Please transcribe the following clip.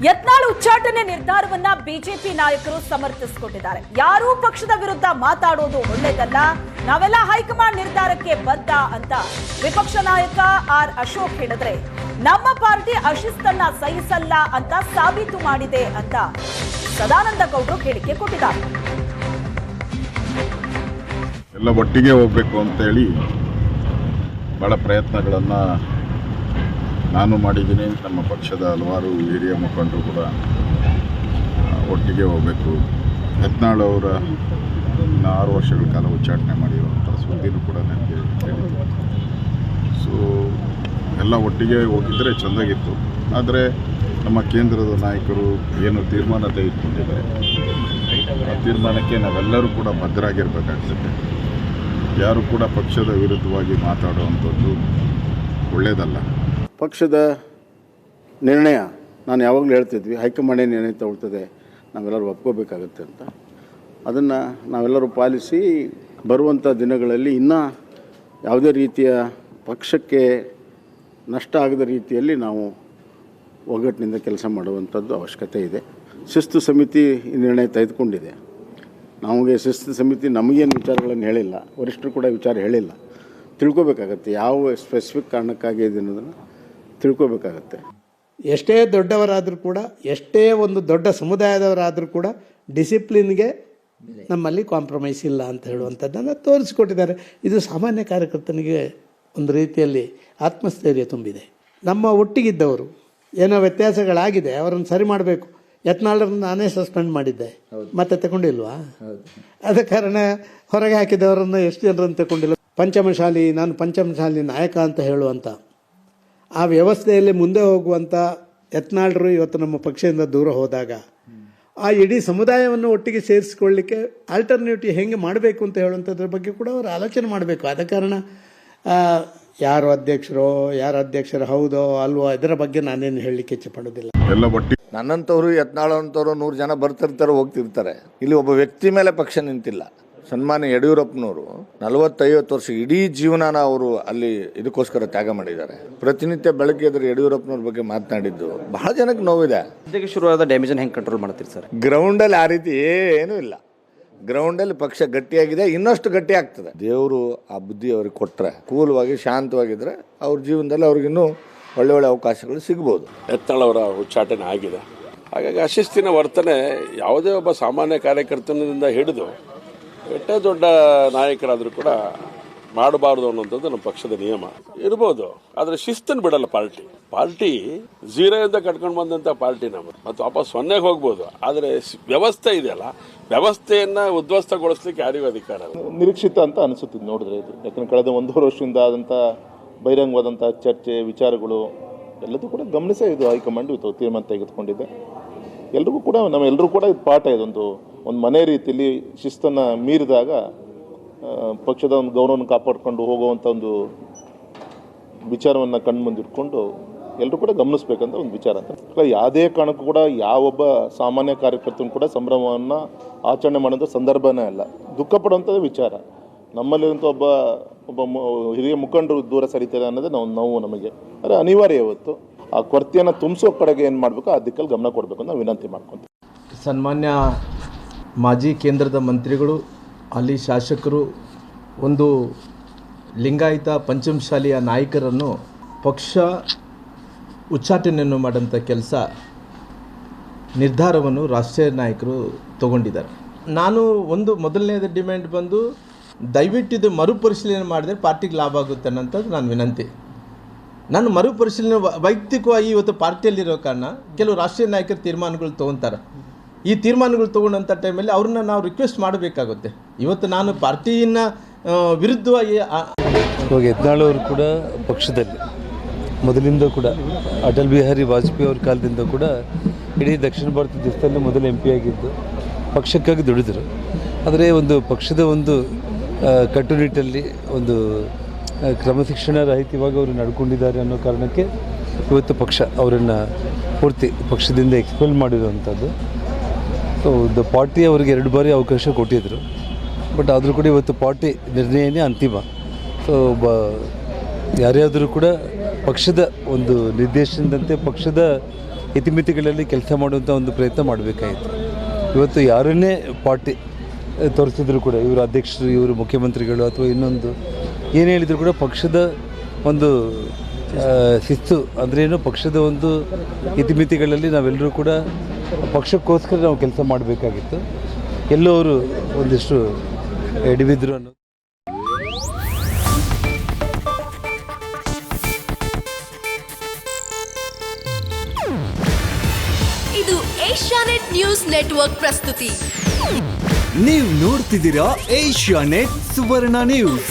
ಯತ್ನಾಳ್ ಉಚ್ಚಾಟನೆ ನಿರ್ಧಾರವನ್ನ ಬಿಜೆಪಿ ನಾಯಕರು ಸಮರ್ಥಿಸಿಕೊಂಡಿದ್ದಾರೆ. ಯಾರೂ ಪಕ್ಷದ ವಿರುದ್ಧ ಮಾತಾಡೋದು ಒಳ್ಳೆಯದಲ್ಲ, ನಾವೆಲ್ಲ ಹೈಕಮಾಂಡ್ ನಿರ್ಧಾರಕ್ಕೆ ಬದ್ಧ ಅಂತ ವಿಪಕ್ಷ ನಾಯಕ ಆರ್ ಅಶೋಕ್ ಹೇಳಿದ್ರೆ, ನಮ್ಮ ಪಾರ್ಟಿ ಅಶಿಸ್ತನ್ನ ಸಹಿಸಲ್ಲ ಅಂತ ಸಾಬೀತು ಮಾಡಿದೆ ಅಂತ ಸದಾನಂದ ಗೌಡರು ಹೇಳಿಕೆ ಕೊಟ್ಟಿದ್ದಾರೆ. ಎಲ್ಲ ಒಟ್ಟಿಗೆ ಹೋಗಬೇಕು ಅಂತೇಳಿ ಬಹಳ ಪ್ರಯತ್ನಗಳನ್ನು ನಾನು ಮಾಡಿದ್ದೀನಿ. ನಮ್ಮ ಪಕ್ಷದ ಹಲವಾರು ಹಿರಿಯ ಮುಖಂಡರು ಕೂಡ ಒಟ್ಟಿಗೆ ಹೋಗಬೇಕು. ಯತ್ನಾಳ್ ಅವರ 6 ವರ್ಷಗಳ ಕಾಲ ಉಚ್ಚಾಟನೆ ಮಾಡಿರುವಂಥ ಸುದ್ದಿನೂ ಕೂಡ ನನಗೆ ಹೇಳಿದ್ರು. ಸೊ ಎಲ್ಲ ಒಟ್ಟಿಗೆ ಹೋಗಿದ್ದರೆ ಚೆಂದಾಗಿತ್ತು. ಆದರೆ ನಮ್ಮ ಕೇಂದ್ರದ ನಾಯಕರು ಏನು ತೀರ್ಮಾನ ತೆಗೆದುಕೊಂಡಿದ್ದಾರೆ ಆ ತೀರ್ಮಾನಕ್ಕೆ ನಾವೆಲ್ಲರೂ ಕೂಡ ಬದ್ಧರಾಗಿರಬೇಕಾಗ್ತದೆ. ಯಾರು ಕೂಡ ಪಕ್ಷದ ವಿರುದ್ಧವಾಗಿ ಮಾತಾಡುವಂಥದ್ದು ಒಳ್ಳೆಯದಲ್ಲ. ಪಕ್ಷದ ನಿರ್ಣಯ ನಾನು ಯಾವಾಗಲೂ ಹೇಳ್ತಿದ್ವಿ, ಹೈಕಮಾಂಡ್ ನಿರ್ಣಯ ತಗೊಳ್ತದೆ, ನಾವೆಲ್ಲರೂ ಒಪ್ಕೋಬೇಕಾಗತ್ತೆ ಅಂತ. ಅದನ್ನು ನಾವೆಲ್ಲರೂ ಪಾಲಿಸಿ ಬರುವಂಥ ದಿನಗಳಲ್ಲಿ ಇನ್ನೂ ಯಾವುದೇ ರೀತಿಯ ಪಕ್ಷಕ್ಕೆ ನಷ್ಟ ಆಗದ ರೀತಿಯಲ್ಲಿ ನಾವು ಒಗ್ಗಟ್ಟಿನಿಂದ ಕೆಲಸ ಮಾಡುವಂಥದ್ದು ಅವಶ್ಯಕತೆ ಇದೆ. ಶಿಸ್ತು ಸಮಿತಿ ಈ ನಿರ್ಣಯ ತೆಗೆದುಕೊಂಡಿದೆ. ನಮಗೆ ಶಿಸ್ತು ಸಮಿತಿ ನಮಗೇನು ವಿಚಾರಗಳನ್ನು ಹೇಳಿಲ್ಲ, ವರಿಷ್ಠರು ಕೂಡ ವಿಚಾರ ಹೇಳಿಲ್ಲ. ತಿಳ್ಕೊಬೇಕಾಗತ್ತೆ ಯಾವ ಸ್ಪೆಸಿಫಿಕ್ ಕಾರಣಕ್ಕಾಗಿ ಇದೆ ಅನ್ನೋದನ್ನು ತಿಳ್ಕೊಬೇಕಾಗತ್ತೆ. ಎಷ್ಟೇ ದೊಡ್ಡವರಾದರೂ ಕೂಡ, ಎಷ್ಟೇ ಒಂದು ದೊಡ್ಡ ಸಮುದಾಯದವರಾದರೂ ಕೂಡ ಡಿಸಿಪ್ಲಿನ್ಗೆ ನಮ್ಮಲ್ಲಿ ಕಾಂಪ್ರಮೈಸ್ ಇಲ್ಲ ಅಂತ ಹೇಳುವಂಥದ್ದನ್ನು ತೋರಿಸಿಕೊಟ್ಟಿದ್ದಾರೆ. ಇದು ಸಾಮಾನ್ಯ ಕಾರ್ಯಕರ್ತನಿಗೆ ಒಂದು ರೀತಿಯಲ್ಲಿ ಆತ್ಮಸ್ಥೈರ್ಯ ತುಂಬಿದೆ. ನಮ್ಮ ಒಟ್ಟಿಗಿದ್ದವರು ಏನೋ ವ್ಯತ್ಯಾಸಗಳಾಗಿದೆ, ಅವರನ್ನು ಸರಿ ಮಾಡಬೇಕು. ಯತ್ನಾಳರನ್ನು ನಾನೇ ಸಸ್ಪೆಂಡ್ ಮಾಡಿದ್ದೆ, ಮತ್ತೆ ತಗೊಂಡಿಲ್ವಾ? ಆದ ಕಾರಣ ಹೊರಗೆ ಹಾಕಿದವರನ್ನು ಎಷ್ಟು ಜನರನ್ನು ತಗೊಂಡಿಲ್ಲ. ಪಂಚಮಶಾಲಿ, ನಾನು ಪಂಚಮಶಾಲಿ ನಾಯಕ ಅಂತ ಹೇಳುವಂಥ ಆ ವ್ಯವಸ್ಥೆಯಲ್ಲಿ ಮುಂದೆ ಹೋಗುವಂಥ ಯತ್ನಾಳರು ಇವತ್ತು ನಮ್ಮ ಪಕ್ಷದಿಂದ ದೂರ ಹೋದಾಗ ಆ ಇಡೀ ಸಮುದಾಯವನ್ನು ಒಟ್ಟಿಗೆ ಸೇರಿಸಿಕೊಳ್ಳಲಿಕ್ಕೆ ಆಲ್ಟರ್ನೇಟಿವ್ ಹೆಂಗೆ ಮಾಡಬೇಕು ಅಂತ ಹೇಳುವಂಥದ್ರ ಬಗ್ಗೆ ಕೂಡ ಅವರು ಆಲೋಚನೆ ಮಾಡಬೇಕು. ಆದ ಕಾರಣ ಯಾರು ಅಧ್ಯಕ್ಷರು ಹೌದೋ ಅಲ್ವೋ ಇದರ ಬಗ್ಗೆ ನಾನೇನು ಹೇಳಲಿಕ್ಕೆ ಇಚ್ಛೆ ಪಡೋದಿಲ್ಲ. ನನ್ನಂಥವ್ರು ಯತ್ನಾಳಂಥವ್ರು 100 ಜನ ಬರ್ತಿರ್ತಾರೆ, ಹೋಗ್ತಿರ್ತಾರೆ. ಇಲ್ಲಿ ಒಬ್ಬ ವ್ಯಕ್ತಿ ಮೇಲೆ ಪಕ್ಷ ನಿಂತಿಲ್ಲ. ಸನ್ಮಾನ್ಯ ಯಡಿಯೂರಪ್ಪನವರು 40-50 ವರ್ಷ ಇಡೀ ಜೀವನಾನ ಅವರು ಅಲ್ಲಿ ಇದಕ್ಕೋಸ್ಕರ ತ್ಯಾಗ ಮಾಡಿದ್ದಾರೆ. ಪ್ರತಿನಿತ್ಯ ಬೆಳಗ್ಗೆ ಎದ್ರೆ ಯಡಿಯೂರಪ್ಪನವ್ರ ಬಗ್ಗೆ ಮಾತನಾಡಿದ್ದು ಬಹಳ ಜನಕ್ಕೆ ನೋವಿದೆ. ಶುರುವಾದ ಡ್ಯಾಮೇಜ್ ಹೆಂಗೆ ಕಂಟ್ರೋಲ್ ಮಾಡ್ತೀರಿ ಸರ್? ಗ್ರೌಂಡಲ್ಲಿ ಆ ರೀತಿ ಏನೂ ಇಲ್ಲ. ಗ್ರೌಂಡಲ್ಲಿ ಪಕ್ಷ ಗಟ್ಟಿಯಾಗಿದೆ, ಇನ್ನಷ್ಟು ಗಟ್ಟಿ ಆಗ್ತದೆ. ದೇವರು ಆ ಬುದ್ಧಿ ಅವ್ರಿಗೆ ಕೊಟ್ಟರೆ, ಕೂಲವಾಗಿ ಶಾಂತವಾಗಿದ್ದರೆ ಅವ್ರ ಜೀವನದಲ್ಲಿ ಅವ್ರಿಗಿನ್ನೂ ಒಳ್ಳೆ ಅವಕಾಶಗಳು ಸಿಗ್ಬೋದು. ಯತ್ನಾಳ್ ಅವರ ಉಚ್ಚಾಟನೆ ಆಗಿದೆ. ಹಾಗಾಗಿ ಅಶಿಸ್ತಿನ ವರ್ತನೆ ಯಾವುದೇ ಒಬ್ಬ ಸಾಮಾನ್ಯ ಕಾರ್ಯಕರ್ತನಿಂದ ಹಿಡಿದು ಎಷ್ಟೇ ದೊಡ್ಡ ನಾಯಕರಾದರೂ ಕೂಡ ಮಾಡಬಾರ್ದು ಅನ್ನೋಂಥದ್ದು ನಮ್ಮ ಪಕ್ಷದ ನಿಯಮ ಇರ್ಬೋದು. ಆದರೆ ಶಿಸ್ತನ್ನು ಬಿಡಲ್ಲ ಪಾರ್ಟಿ 0 ಕಟ್ಕೊಂಡು ಬಂದಂಥ ಪಾರ್ಟಿ ನಮ್ಮದು, ಮತ್ತು ವಾಪಸ್ 0ಗೆ ಹೋಗ್ಬೋದು. ಆದರೆ ವ್ಯವಸ್ಥೆ ಇದೆಯಲ್ಲ, ವ್ಯವಸ್ಥೆಯನ್ನ ಉದ್ಧ್ವಸ್ತಗೊಳಿಸ್ಲಿಕ್ಕೆ ಯಾರಿಗೂ ಅಧಿಕಾರ ನಿರೀಕ್ಷಿತ ಅಂತ ಅನಿಸುತ್ತಿದ್ದು ನೋಡಿದ್ರೆ ಇದು. ಯಾಕಂದ್ರೆ ಕಳೆದ 1.5 ವರ್ಷದಿಂದ ಆದಂಥ ಬಹಿರಂಗವಾದಂಥ ಚರ್ಚೆ ವಿಚಾರಗಳು ಎಲ್ಲದೂ ಕೂಡ ಗಮನಿಸೇ ಇದು ಹೈಕಮಾಂಡ್ ಇವತ್ತು ತೀರ್ಮಾನ ತೆಗೆದುಕೊಂಡಿದೆ. ಎಲ್ರಿಗೂ ಕೂಡ ನಮ್ಮೆಲ್ಲರೂ ಕೂಡ ಇದು ಪಾಠ, ಇದೊಂದು ಮನೆ ರೀತಿಯಲ್ಲಿ ಶಿಸ್ತನ್ನು ಮೀರಿದಾಗ ಪಕ್ಷದ ಒಂದು ಗೌರವವನ್ನು ಕಾಪಾಡಿಕೊಂಡು ಹೋಗುವಂಥ ಒಂದು ವಿಚಾರವನ್ನು ಕಣ್ಮುಂದಿಟ್ಕೊಂಡು ಎಲ್ಲರೂ ಕೂಡ ಗಮನಿಸಬೇಕಂತ ಒಂದು ವಿಚಾರ ಅಂತ. ಯಾವುದೇ ಕಾರಣಕ್ಕೂ ಕೂಡ ಯಾವೊಬ್ಬ ಸಾಮಾನ್ಯ ಕಾರ್ಯಕರ್ತನ ಕೂಡ ಸಂಭ್ರಮವನ್ನು ಆಚರಣೆ ಮಾಡೋಂಥ ಸಂದರ್ಭನೇ ಅಲ್ಲ, ದುಃಖ ಪಡುವಂಥದ್ದು ವಿಚಾರ. ನಮ್ಮಲ್ಲಿರುವಂಥ ಒಬ್ಬ ಹಿರಿಯ ಮುಖಂಡರು ದೂರ ಸರಿತಾರೆ ಅನ್ನೋದೇ ನೋವು ನಮಗೆ. ಆದರೆ ಅನಿವಾರ್ಯ ಇವತ್ತು ಆ ಕೊರತೆಯನ್ನು ತುಂಬಿಸೋ ಕಡೆಗೆ ಏನು ಮಾಡಬೇಕು ಆ ದಿಕ್ಕಲ್ಲಿ ಗಮನ ಕೊಡಬೇಕು ಅಂತ ವಿನಂತಿ ಮಾಡ್ಕೊತೀವಿ. ಸನ್ಮಾನ್ಯ ಮಾಜಿ ಕೇಂದ್ರದ ಮಂತ್ರಿಗಳು, ಅಲ್ಲಿ ಶಾಸಕರು, ಒಂದು ಲಿಂಗಾಯತ ಪಂಚಮಶಾಲಿಯ ನಾಯಕರನ್ನು ಪಕ್ಷ ಉಚ್ಚಾಟನೆಯನ್ನು ಮಾಡೋಂಥ ಕೆಲಸ ನಿರ್ಧಾರವನ್ನು ರಾಷ್ಟ್ರೀಯ ನಾಯಕರು ತಗೊಂಡಿದ್ದಾರೆ. ನಾನು ಮೊದಲನೇದು ಡಿಮ್ಯಾಂಡ್ ಬಂದು ದಯವಿಟ್ಟು ಇದು ಮರುಪರಿಶೀಲನೆ ಮಾಡಿದರೆ ಪಾರ್ಟಿಗೆ ಲಾಭ ಆಗುತ್ತೆ ಅನ್ನೋಂಥದ್ದು ನಾನು ವಿನಂತಿ. ನಾನು ಮರುಪರಿಶೀಲನೆ ವೈಯಕ್ತಿಕವಾಗಿ ಇವತ್ತು ಪಾರ್ಟಿಯಲ್ಲಿರೋ ಕಾರಣ ಕೆಲವು ರಾಷ್ಟ್ರೀಯ ನಾಯಕರು ತೀರ್ಮಾನಗಳು ತೊಗೊತಾರೆ. ಈ ತೀರ್ಮಾನಗಳು ತೊಗೊಂಡಂಥ ಟೈಮಲ್ಲಿ ಅವ್ರನ್ನ ನಾವು ರಿಕ್ವೆಸ್ಟ್ ಮಾಡಬೇಕಾಗುತ್ತೆ. ಇವತ್ತು ನಾನು ಪಾರ್ಟಿಯನ್ನು ವಿರುದ್ಧವಾಗಿ ಇವಾಗ ಯತ್ನಾಳ್ ಅವರು ಕೂಡ ಪಕ್ಷದಲ್ಲಿ ಮೊದಲಿಂದ ಕೂಡ ಅಟಲ್ ಬಿಹಾರಿ ವಾಜಪೇಯಿ ಅವ್ರ ಕಾಲದಿಂದ ಕೂಡ ಇಡೀ ದಕ್ಷಿಣ ಭಾರತ ದೇಶದಲ್ಲಿ ಮೊದಲ MP ಆಗಿದ್ದು ಪಕ್ಷಕ್ಕಾಗಿ ದುಡಿದರು. ಆದರೆ ಒಂದು ಪಕ್ಷದ ಒಂದು ಕಟ್ಟುನಿಟ್ಟಲ್ಲಿ ಒಂದು ಕ್ರಮಶಿಕ್ಷಣ ರಹಿತವಾಗಿ ಅವರು ನಡ್ಕೊಂಡಿದ್ದಾರೆ ಅನ್ನೋ ಕಾರಣಕ್ಕೆ ಇವತ್ತು ಪಕ್ಷ ಅವರನ್ನು ಪೂರ್ತಿ ಪಕ್ಷದಿಂದ ಎಕ್ಸ್ಪೆಲ್ ಮಾಡಿರುವಂಥದ್ದು. ಸೊ ಪಾರ್ಟಿ ಅವರಿಗೆ 2 ಬಾರಿ ಅವಕಾಶ ಕೊಟ್ಟಿದ್ದರು. ಬಟ್ ಆದರೂ ಕೂಡ ಇವತ್ತು ಪಾರ್ಟಿ ನಿರ್ಣಯನೇ ಅಂತಿಮ. ಸೊ ಯಾರ್ಯಾದರೂ ಕೂಡ ಪಕ್ಷದ ಒಂದು ನಿರ್ದೇಶನದಂತೆ ಪಕ್ಷದ ಇತಿಮಿತಿಗಳಲ್ಲಿ ಕೆಲಸ ಮಾಡುವಂಥ ಒಂದು ಪ್ರಯತ್ನ ಮಾಡಬೇಕಾಯಿತು. ಇವತ್ತು ಯಾರನ್ನೇ ಪಾರ್ಟಿ ತೋರಿಸಿದ್ರು ಕೂಡ, ಇವರು ಅಧ್ಯಕ್ಷರು, ಇವರು ಮುಖ್ಯಮಂತ್ರಿಗಳು ಅಥವಾ ಇನ್ನೊಂದು ಏನು ಹೇಳಿದ್ರು ಕೂಡ ಪಕ್ಷದ ಒಂದು ಶಿಸ್ತು ಅಂದ್ರೇನು, ಪಕ್ಷದ ಒಂದು ಇತಿಮಿತಿಗಳಲ್ಲಿ ನಾವೆಲ್ಲರೂ ಕೂಡ ಪಕ್ಷಕ್ಕೋಸ್ಕರ ನಾವು ಕೆಲಸ ಮಾಡಬೇಕಾಗಿತ್ತು. ಎಲ್ಲೋ ಅವರು ಒಂದಿಷ್ಟು ಎಡವಿದ್ರು ಅನ್ನೋದು. ಇದು ಏಷ್ಯಾನೆಟ್ ನ್ಯೂಸ್ ನೆಟ್ವರ್ಕ್ ಪ್ರಸ್ತುತಿ. ನೀವು ನೋಡ್ತಿದ್ದೀರಾ ಏಷ್ಯಾನೆಟ್ ಸುವರ್ಣ ನ್ಯೂಸ್.